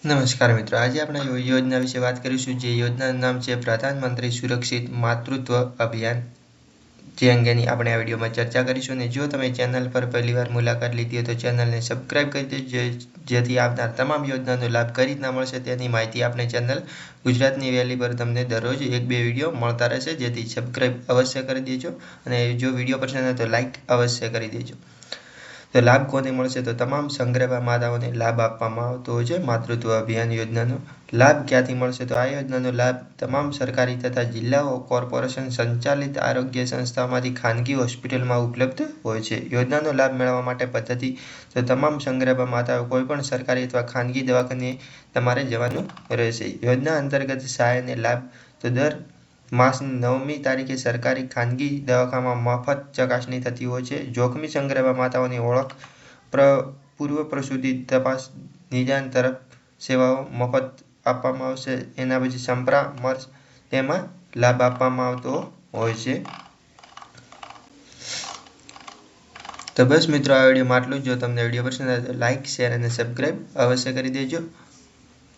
નમસ્કાર મિત્રો, આજે આપણે યોજના વિશે વાત કરીશું. જે યોજનાનું નામ છે પ્રધાનમંત્રી સુરક્ષિત માતૃત્વ અભિયાન, જે અંગેની આપણે આ વિડીયોમાં ચર્ચા કરીશું. અને જો તમે ચેનલ પર પહેલીવાર મુલાકાત લીધી હોય તો ચેનલને સબસ્ક્રાઇબ કરી દેજો, જેથી આવનાર તમામ યોજનાનો લાભ કઈ રીતના મળશે તેની માહિતી આપણે ચેનલ ગુજરાતની વેલી પર તમને દરરોજ 1-2 વિડીયો મળતા રહેશે, જેથી સબસ્ક્રાઇબ અવશ્ય કરી દેજો. અને જો વિડીયો પસંદ આવે તો લાઇક અવશ્ય કરી દેજો. તો લાભ કોને મળશે? તો તમામ સંગ્રહવા માતાઓને લાભ આપવામાં આવતો હોય છે માતૃત્વ અભિયાન યોજનાનો. લાભ ક્યાંથી મળશે? તો આ યોજનાનો લાભ તમામ સરકારી તથા જિલ્લાઓ કોર્પોરેશન સંચાલિત આરોગ્ય સંસ્થાઓમાંથી ખાનગી હોસ્પિટલમાં ઉપલબ્ધ હોય છે. યોજનાનો લાભ મેળવવા માટે પદ્ધતિ: તો તમામ સંગ્રહવા માતાઓ કોઈપણ સરકારી અથવા ખાનગી દવાખાને તમારે જવાનું રહેશે. યોજના અંતર્ગત સહાય અને લાભ: તો દર માસની 9મી તારીખે સરકારી ખાનગી દવાખાનામાં મફત ચકાસણી થતી હોય છે. જોખમી સંગ્રહવા માતાઓની ઓળખ, પૂર્વ પ્રસૂતિ તપાસ, નિદાન તરફ સેવાઓ મફત આપવામાં આવશે. એના પછી પરામર્શ, તેમાં લાભ આપવામાં આવતો હોય છે. તો બસ મિત્રો, આ વિડીયોમાં આટલું જ. જો તમને વિડીયો પસંદ આવે તો લાઇક, શેર અને સબસ્ક્રાઇબ અવશ્ય કરી દેજો.